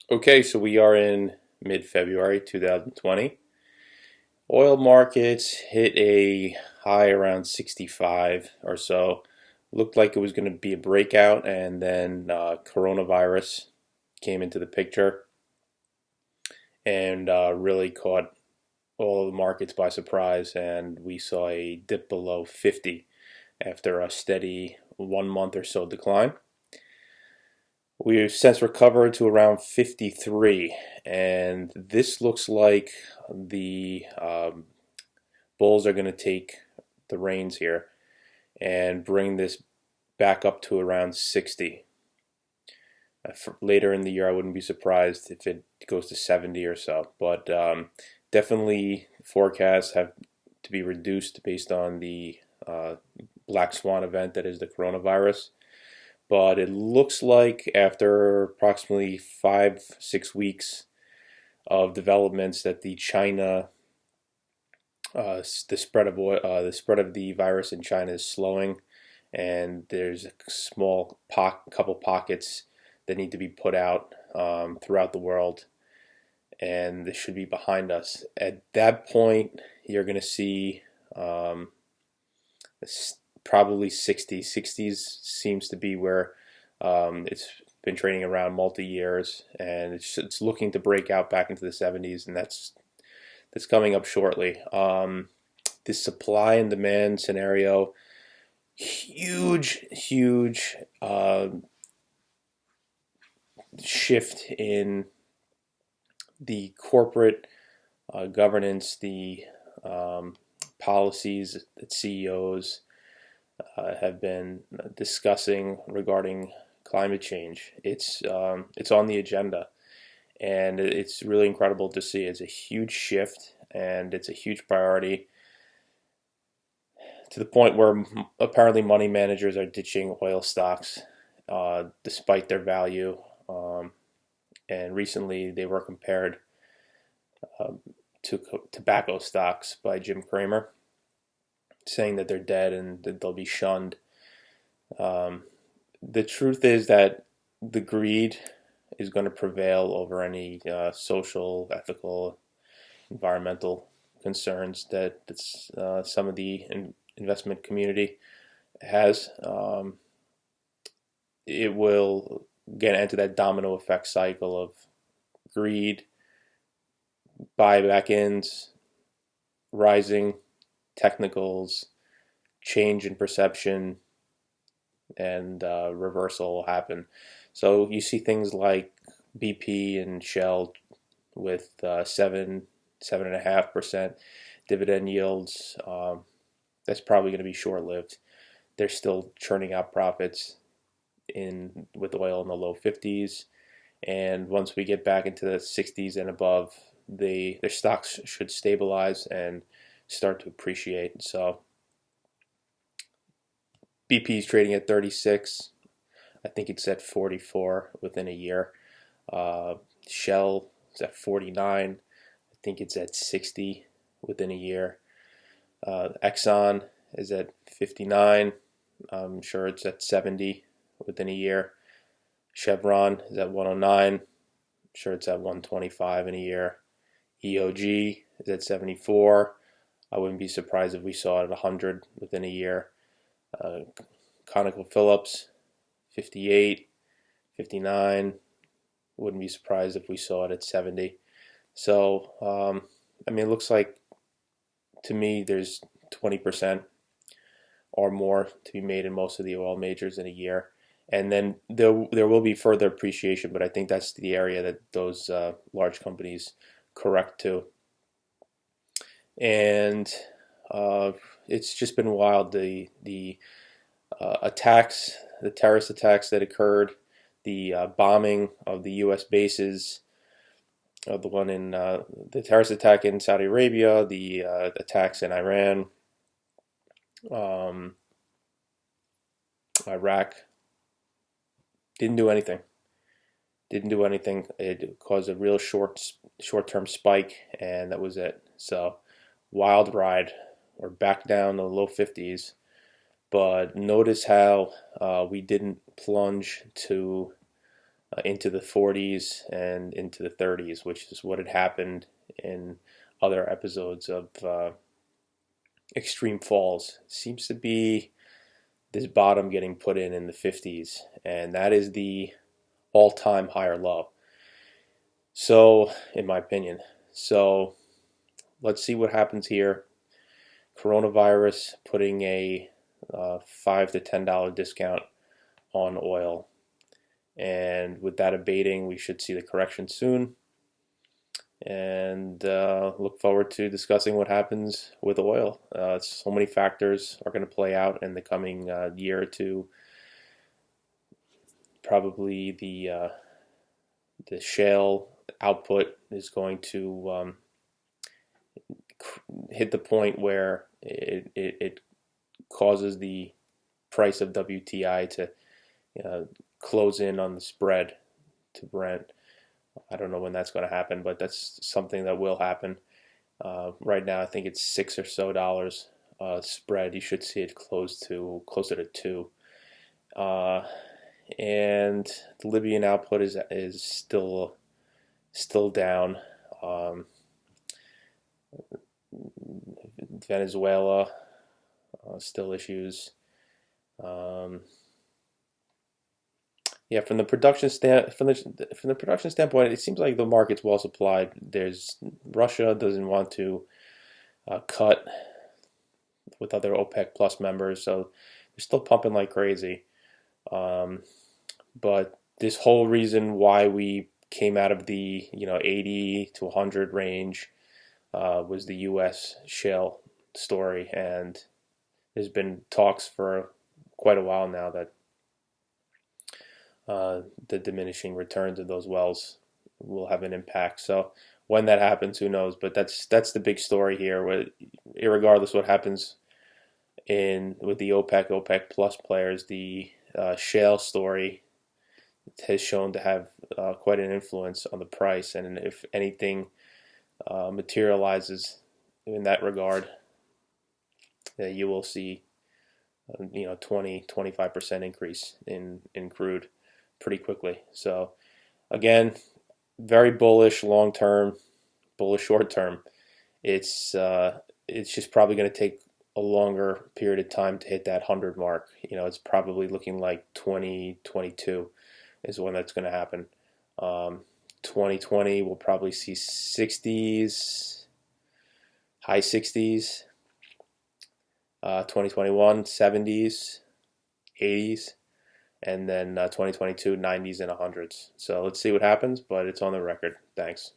Okay, so we are in mid-February 2020. Oil markets hit a high around 65 or so. Looked like it was going to be a breakout, and then coronavirus came into the picture and really caught all of the markets by surprise, and we saw a dip below 50 after a steady 1 month or so decline. We've since recovered to around 53, and this looks like the Bulls are going to take the reins here and bring this back up to around 60. Later in the year, I wouldn't be surprised if it goes to 70 or so, but definitely forecasts have to be reduced based on the black swan event that is the coronavirus. But it looks like after approximately 5-6 weeks of developments that the China the spread of the virus in China is slowing, and there's a couple pockets that need to be put out throughout the world, and this should be behind us. At that point, you're going to see probably 60. 60s seems to be where it's been trading around multi years, and it's looking to break out back into the 70s, and that's coming up shortly. This supply and demand scenario, huge shift in the corporate governance, the policies that CEOs have been discussing regarding climate change. It's on the agenda, and it's really incredible to see. It's a huge shift, and it's a huge priority, to the point where apparently money managers are ditching oil stocks despite their value. And recently they were compared to tobacco stocks by Jim Cramer, saying that they're dead and that they'll be shunned. The truth is that the greed is going to prevail over any social, ethical, environmental concerns that some of the investment community has. It will get into that domino effect cycle of greed, buyback ins, rising technicals, change in perception, and reversal will happen. So you see things like BP and Shell with 7.5% dividend yields. That's probably going to be short-lived. They're still churning out profits with oil in the low 50s, and once we get back into the 60s and above, their stocks should stabilize and start to appreciate. So BP is trading at 36. I think it's at 44 within a year. Shell is at 49. I think it's at 60 within a year. Exxon is at 59. I'm sure it's at 70 within a year. Chevron is at 109. I'm sure it's at 125 in a year. EOG is at 74. I wouldn't be surprised if we saw it at 100 within a year. ConocoPhillips, 58, 59. Wouldn't be surprised if we saw it at 70. So, it looks like, to me, there's 20% or more to be made in most of the oil majors in a year. And then there will be further appreciation, but I think that's the area that those large companies correct to. And it's just been wild. The attacks, the terrorist attacks that occurred, the bombing of the U.S. bases, the terrorist attack in Saudi Arabia, the attacks in Iran, Iraq, didn't do anything. It caused a real short-term spike, and that was it. So, wild ride. We're back down to the low 50s, but notice how we didn't plunge to into the 40s and into the 30s, which is what had happened in other episodes of extreme falls. It seems to be this bottom getting put in the 50s, and that is the all-time higher low. So, in my opinion, so let's see what happens here. Coronavirus putting a $5 to $10 discount on oil, and with that abating, we should see the correction soon. And look forward to discussing what happens with oil. So many factors are going to play out in the coming year or two. Probably the shale output is going to hit the point where it causes the price of WTI to close in on the spread to Brent. I don't know when that's going to happen, but that's something that will happen. Right now, I think it's $6 or so spread. You should see it closer to 2. And the Libyan output is still down. Venezuela still issues. Yeah, from the production standpoint, it seems like the market's well supplied. Russia doesn't want to cut with other OPEC Plus members, so they're still pumping like crazy. But this whole reason why we came out of the 80 to 100 range was the U.S. shale story, and there's been talks for quite a while now that the diminishing returns of those wells will have an impact. So when that happens, who knows? But that's the big story here. Irregardless what happens with the OPEC Plus players, the shale story has shown to have quite an influence on the price. And if anything materializes in that regard, you will see 20-25% increase in crude pretty quickly. So again, very bullish long term, bullish short term. It's just probably going to take a longer period of time to hit that 100 mark. It's probably looking like 2022 is when that's going to happen. 2020 we'll probably see 60s, high 60s. 2021 70s, 80s, and then 2022 90s and 100s. So let's see what happens, but it's on the record. Thanks.